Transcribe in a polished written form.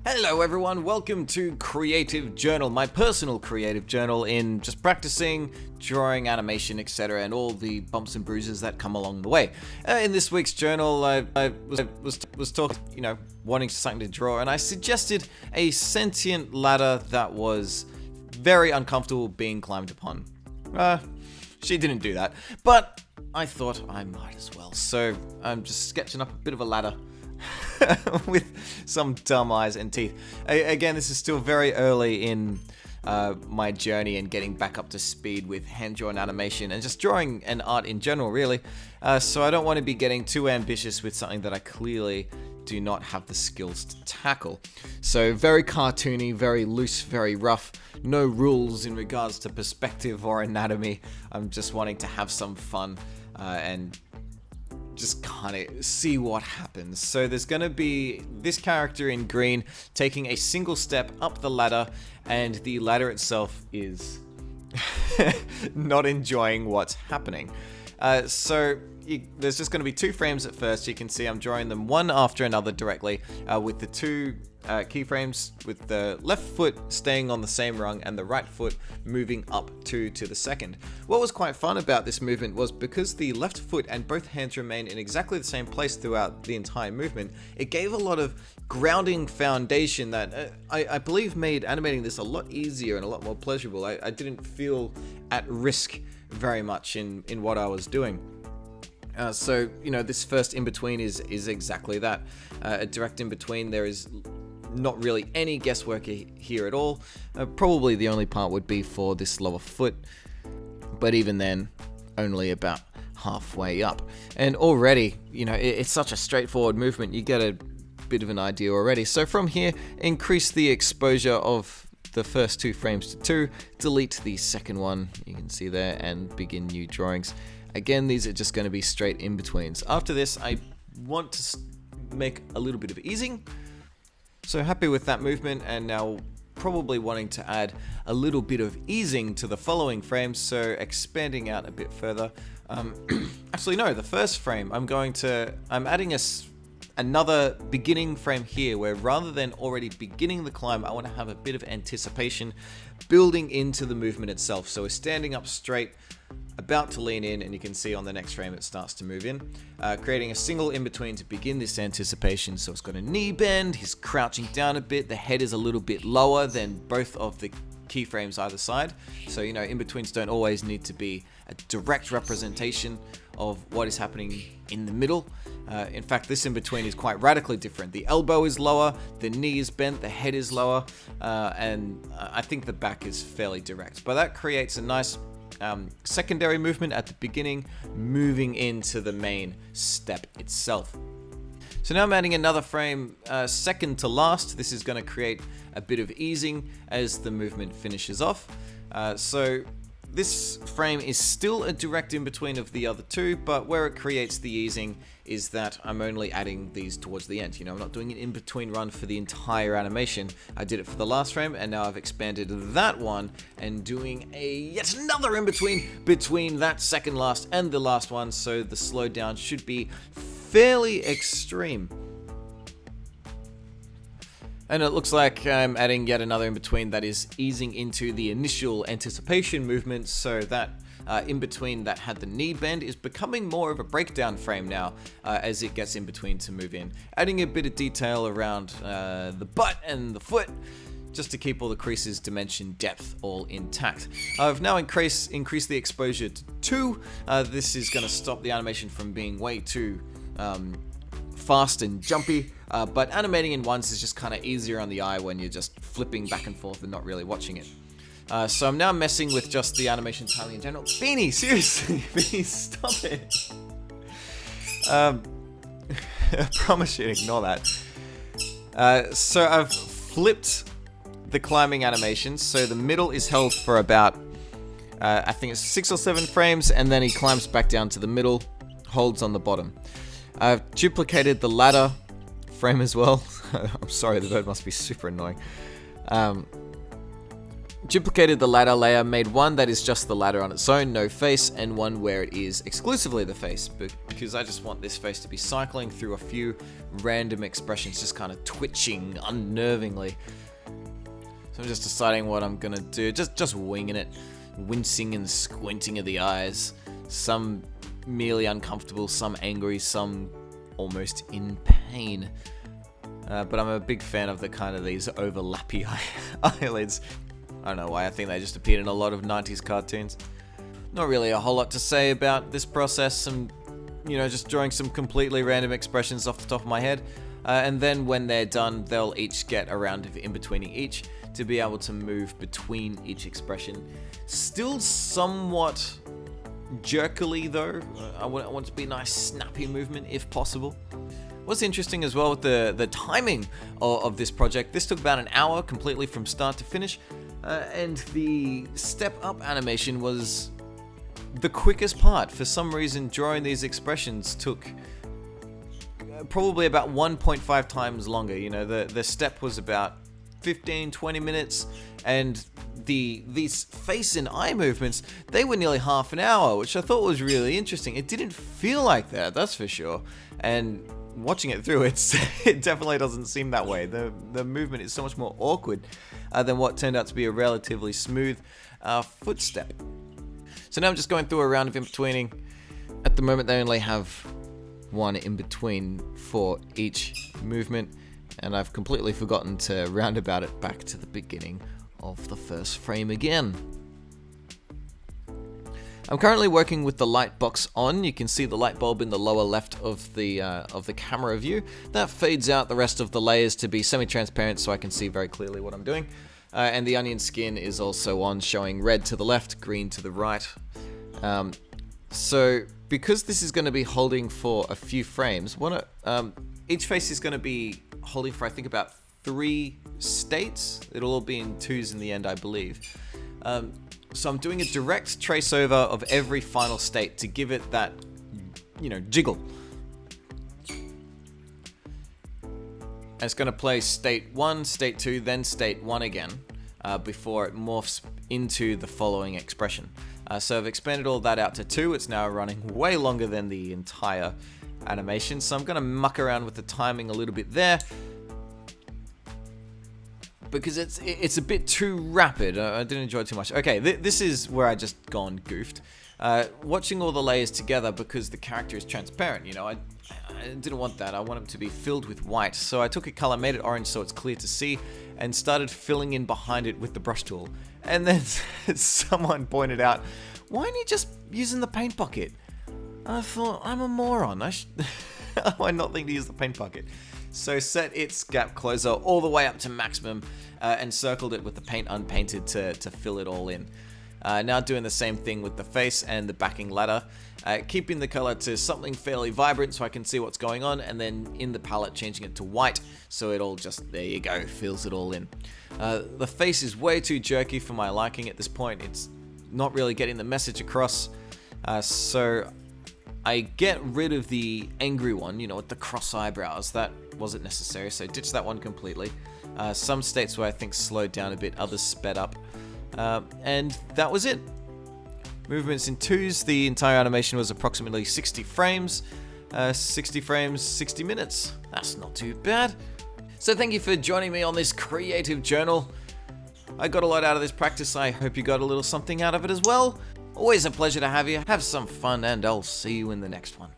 Hello everyone, welcome to Creative Journal, my personal creative journal in just practicing, drawing, animation, etc. and all the bumps and bruises that come along the way. In this week's journal, I was talking, wanting something to draw, and I suggested a sentient ladder that was very uncomfortable being climbed upon. She didn't do that, but I thought I might as well. So I'm just sketching up a bit of a ladder with some dumb eyes and teeth. Again, this is still very early in my journey and getting back up to speed with hand-drawn animation and just drawing and art in general, really. So I don't want to be getting too ambitious with something that I clearly do not have the skills to tackle. So very cartoony, very loose, very rough. No rules in regards to perspective or anatomy. I'm just wanting to have some fun and just kind of see what happens. So there's going to be this character in green taking a single step up the ladder, and the ladder itself is not enjoying what's happening. There's just going to be 2 frames at first. You can see I'm drawing them one after another directly with the 2 keyframes, with the left foot staying on the same rung and the right foot moving up to the second. What was quite fun about this movement was because the left foot and both hands remain in exactly the same place throughout the entire movement, it gave a lot of grounding foundation that I believe made animating this a lot easier and a lot more pleasurable. I didn't feel at risk very much in what I was doing. So this first in-between is exactly that. A direct in-between. There is not really any guesswork here at all. Probably the only part would be for this lower foot, but even then, only about halfway up. And already, it's such a straightforward movement. You get a bit of an idea already. So from here, increase the exposure of the first 2 frames to 2, delete the second one, you can see there, and begin new drawings. Again, these are just going to be straight in-betweens. After this, I want to make a little bit of easing. So happy with that movement, and now probably wanting to add a little bit of easing to the following frames, so expanding out a bit further. Actually, no, the first frame, I'm adding another beginning frame here, where rather than already beginning the climb, I want to have a bit of anticipation building into the movement itself. So we're standing up straight, about to lean in, and you can see on the next frame it starts to move in, creating a single in between to begin this anticipation. So it's got a knee bend, he's crouching down a bit, the head is a little bit lower than both of the keyframes either side. So in betweens don't always need to be a direct representation of what is happening in the middle. In fact, this in between is quite radically different. The elbow is lower, the knee is bent, the head is lower, and I think the back is fairly direct. But that creates a nice secondary movement at the beginning, moving into the main step itself. So now I'm adding another frame second to last. This is going to create a bit of easing as the movement finishes off. So this frame is still a direct in-between of the other 2, but where it creates the easing is that I'm only adding these towards the end. I'm not doing an in-between run for the entire animation. I did it for the last frame, and now I've expanded that one and doing yet another in-between that second last and the last one, so the slowdown should be fairly extreme. And it looks like I'm adding yet another in-between that is easing into the initial anticipation movement, so that in-between that had the knee bend is becoming more of a breakdown frame now as it gets in between to move in. Adding a bit of detail around the butt and the foot, just to keep all the creases, dimension, depth all intact. I've now increased the exposure to 2. This is going to stop the animation from being way too fast and jumpy, but animating in ones is just kind of easier on the eye when you're just flipping back and forth and not really watching it. So I'm now messing with just the animation tiling in general. Beanie, seriously, Beanie, stop it. I promise you ignore that. So I've flipped the climbing animation, so the middle is held for about, I think it's 6 or 7 frames, and then he climbs back down to the middle, holds on the bottom. I've duplicated the ladder frame as well. I'm sorry, the bird must be super annoying. duplicated the ladder layer, made one that is just the ladder on its own, no face, and one where it is exclusively the face, because I just want this face to be cycling through a few random expressions, just kind of twitching unnervingly. So I'm just deciding what I'm gonna do, just winging it, wincing and squinting of the eyes, some merely uncomfortable, some angry, some almost in pain. But I'm a big fan of these overlappy eyelids. I don't know why, I think they just appeared in a lot of 90s cartoons. Not really a whole lot to say about this process, and just drawing some completely random expressions off the top of my head. And then when they're done, they'll each get a round of in-betweening each to be able to move between each expression. Still somewhat jerkily though. I want it to be a nice snappy movement if possible. What's interesting as well with the timing of this project, this took about an hour completely from start to finish. And the step up animation was the quickest part. For some reason, drawing these expressions took probably about 1.5 times longer. The step was about 15-20 minutes, and these face and eye movements, they were nearly half an hour, which I thought was really interesting. It didn't feel like that, that's for sure. And watching it through, it definitely doesn't seem that way. The movement is so much more awkward than what turned out to be a relatively smooth footstep. So now I'm just going through a round of in-betweening. At the moment, they only have one in-between for each movement, and I've completely forgotten to roundabout it back to the beginning of the first frame again. I'm currently working with the light box on. You can see the light bulb in the lower left of the camera view. That fades out the rest of the layers to be semi-transparent so I can see very clearly what I'm doing. And the onion skin is also on, showing red to the left, green to the right. So because this is going to be holding for a few frames, each face is going to be holding for I think about 3 states. It'll all be in 2s in the end, I believe. So I'm doing a direct trace over of every final state to give it that, jiggle. And it's going to play state 1, state 2, then state 1 again, before it morphs into the following expression. So I've expanded all that out to 2. It's now running way longer than the entire animation. So I'm going to muck around with the timing a little bit there, because it's a bit too rapid. I didn't enjoy it too much. Okay, this is where I just gone goofed. Watching all the layers together, because the character is transparent, I didn't want that. I want him to be filled with white. So I took a color, made it orange so it's clear to see, and started filling in behind it with the brush tool. And then someone pointed out, why aren't you just using the paint bucket? And I thought, I'm a moron. How do I not think to use the paint bucket? So set its gap closer all the way up to maximum and circled it with the paint unpainted to fill it all in. Now doing the same thing with the face and the backing ladder, keeping the color to something fairly vibrant so I can see what's going on, and then in the palette changing it to white so it all just, there you go, fills it all in. The face is way too jerky for my liking at this point. It's not really getting the message across, so I get rid of the angry one, with the cross eyebrows. That wasn't necessary, so ditch that one completely. Some states where I think slowed down a bit, others sped up. And that was it. Movements in 2s, the entire animation was approximately 60 frames. 60 frames, 60 minutes. That's not too bad. So thank you for joining me on this creative journal. I got a lot out of this practice. I hope you got a little something out of it as well. Always a pleasure to have you. Have some fun, and I'll see you in the next one.